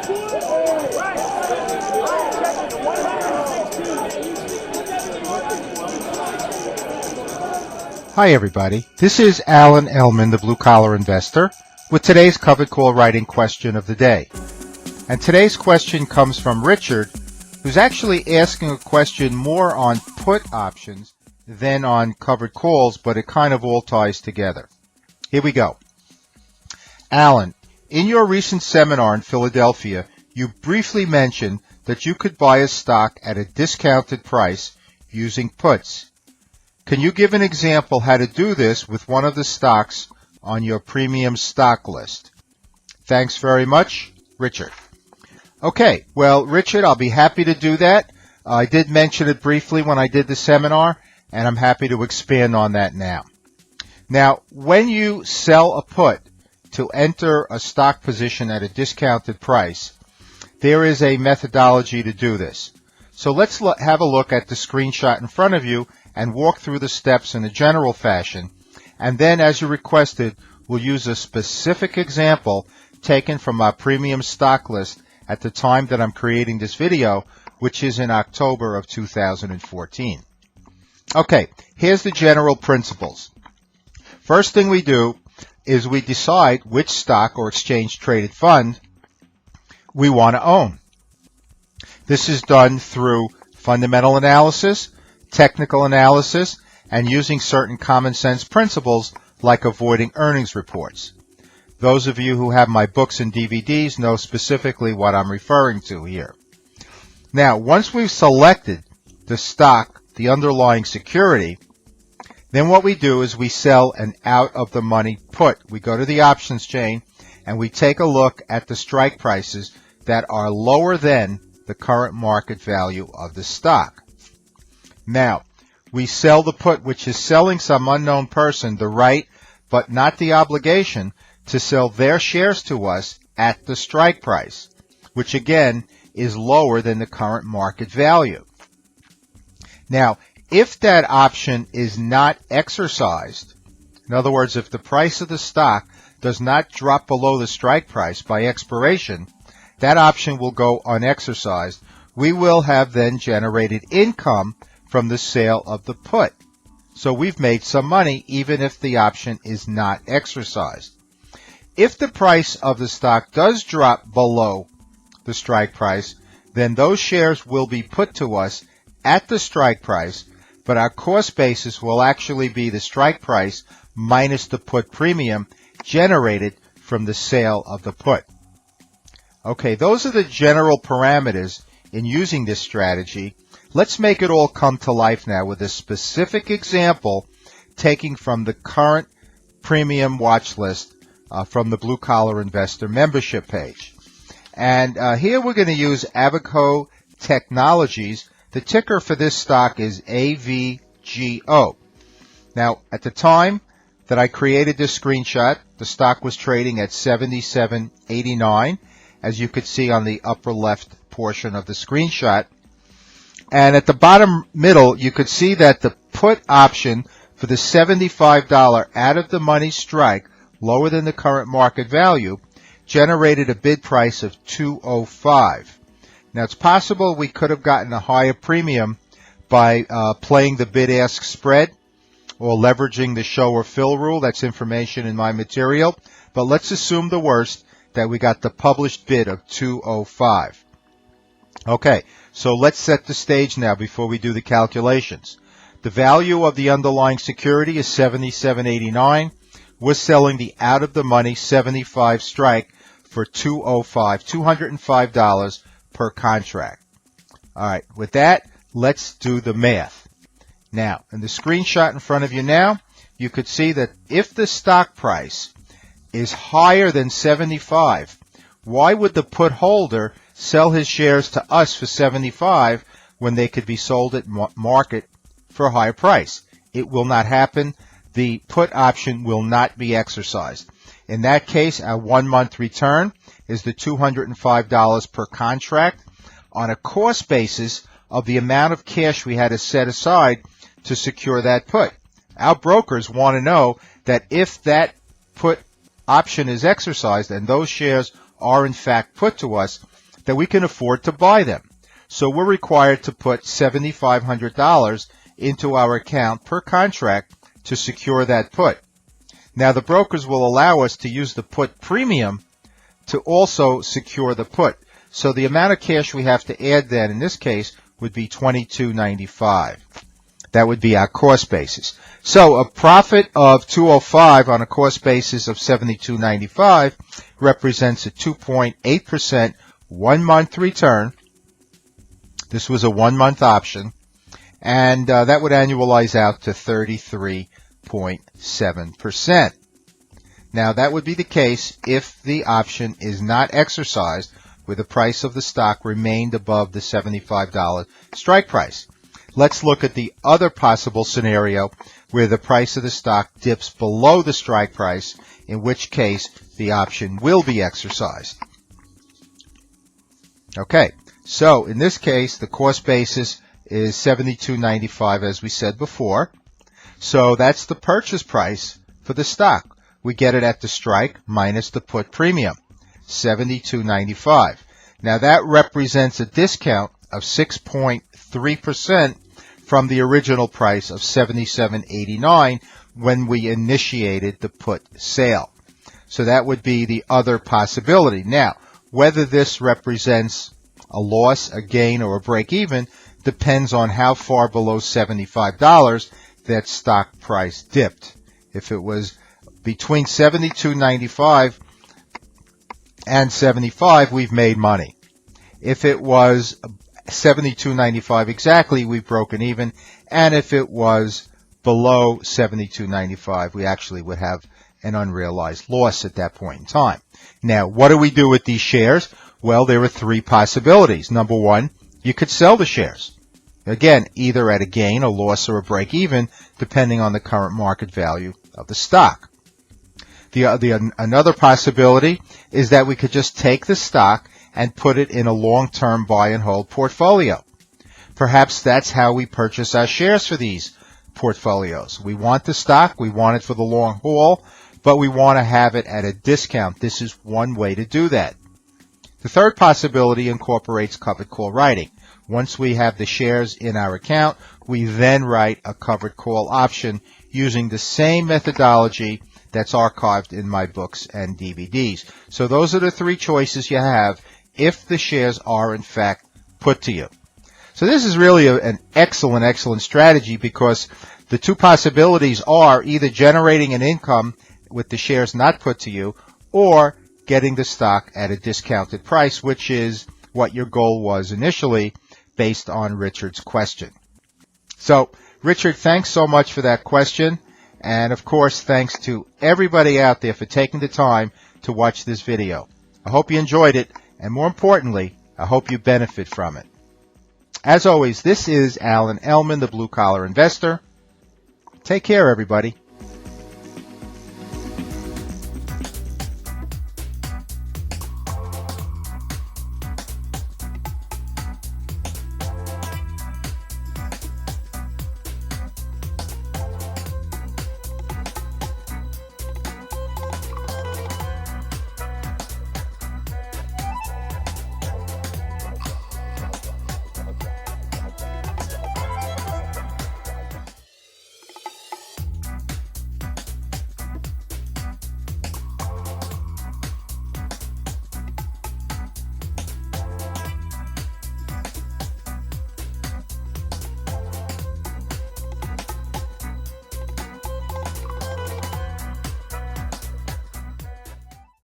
Hi everybody, this is Alan Ellman, the Blue Collar Investor, with today's covered call writing question of the day. And today's question comes from Richard, who's actually asking a question more on put options than on covered calls, but it kind of all ties together. Here we go. Alan, in your recent seminar in Philadelphia, you briefly mentioned that you could buy a stock at a discounted price using puts. Can you give an example how to do this with one of the stocks on your premium stock list? Thanks very much, Richard. Okay, well, Richard, I'll be happy to do that. I did mention it briefly when I did the seminar, and I'm happy to expand on that now. Now, when you sell a put to enter a stock position at a discounted price, there is a methodology to do this. So let's have a look at the screenshot in front of you and walk through the steps in a general fashion. And then, as you requested, we'll use a specific example taken from our premium stock list at the time that I'm creating this video, which is in October of 2014. Okay, here's the general principles. First thing we do is we decide which stock or exchange-traded fund we want to own. This is done through fundamental analysis, technical analysis, and using certain common sense principles like avoiding earnings reports. Those of you who have my books and DVDs know specifically what I'm referring to here. Now, once we've selected the stock, the underlying security, then what we do is we sell an out-of-the-money put. We go to the options chain and we take a look at the strike prices that are lower than the current market value of the stock. Now, we sell the put, which is selling some unknown person the right, but not the obligation, to sell their shares to us at the strike price, which again is lower than the current market value. Now, if that option is not exercised, in other words, if the price of the stock does not drop below the strike price by expiration, that option will go unexercised. We will have then generated income from the sale of the put. So we've made some money even if the option is not exercised. If the price of the stock does drop below the strike price, then those shares will be put to us at the strike price, but our cost basis will actually be the strike price minus the put premium generated from the sale of the put. Okay, those are the general parameters in using this strategy. Let's make it all come to life now with a specific example taking from the current premium watch list from the Blue Collar Investor membership page. And here we're going to use Abaco Technologies. The ticker for this stock is AVGO. Now, at the time that I created this screenshot, the stock was trading at $77.89, as you could see on the upper left portion of the screenshot. And at the bottom middle, you could see that the put option for the $75 out-of-the-money strike, lower than the current market value, generated a bid price of $205. Now, it's possible we could have gotten a higher premium by playing the bid-ask spread or leveraging the show or fill rule. That's information in my material. But let's assume the worst, that we got the published bid of $205. Okay, so let's set the stage now before we do the calculations. The value of the underlying security is $77.89. We're selling the out-of-the-money 75 strike for $205 per contract. All right, with that, let's do the math. Now, in the screenshot in front of you now, you could see that if the stock price is higher than 75, why would the put holder sell his shares to us for 75 when they could be sold at market for a higher price? It will not happen. The put option will not be exercised. In that case, our 1-month return is the $205 per contract on a cost basis of the amount of cash we had to set aside to secure that put. Our brokers want to know that if that put option is exercised and those shares are in fact put to us, that we can afford to buy them. So we're required to put $7,500 into our account per contract to secure that put. Now the brokers will allow us to use the put premium to also secure the put. So the amount of cash we have to add then in this case would be $22.95. That would be our cost basis. So a profit of $205 on a cost basis of $72.95 represents a 2.8% 1 month return. This was a 1 month option, and that would annualize out to 33.7%. Now that would be the case if the option is not exercised, where the price of the stock remained above the $75 strike price. Let's look at the other possible scenario where the price of the stock dips below the strike price, in which case the option will be exercised. Okay, so in this case the cost basis is $72.95 as we said before. So that's the purchase price for the stock. We get it at the strike minus the put premium, $72.95. Now that represents a discount of 6.3% from the original price of $77.89 when we initiated the put sale. So that would be the other possibility. Now, whether this represents a loss, a gain, or a break even depends on how far below $75 that stock price dipped. If it was between $72.95 and $75, we've made money. If it was $72.95 exactly, we've broken even. And if it was below $72.95, we actually would have an unrealized loss at that point in time. Now, what do we do with these shares? Well, there are three possibilities. Number one, you could sell the shares. Again, either at a gain, a loss, or a break even, depending on the current market value of the stock. Another possibility is that we could just take the stock and put it in a long-term buy and hold portfolio. Perhaps that's how we purchase our shares for these portfolios. We want the stock, we want it for the long haul, but we want to have it at a discount. This is one way to do that. The third possibility incorporates covered call writing. Once we have the shares in our account, we then write a covered call option using the same methodology that's archived in my books and DVDs. So those are the three choices you have if the shares are in fact put to you. So this is really an excellent strategy, because the two possibilities are either generating an income with the shares not put to you, or getting the stock at a discounted price, which is what your goal was initially based on Richard's question. So, Richard, thanks so much for that question. And of course, thanks to everybody out there for taking the time to watch this video. I hope you enjoyed it, and more importantly, I hope you benefit from it. As always, this is Alan Ellman, the Blue Collar Investor. Take care, everybody.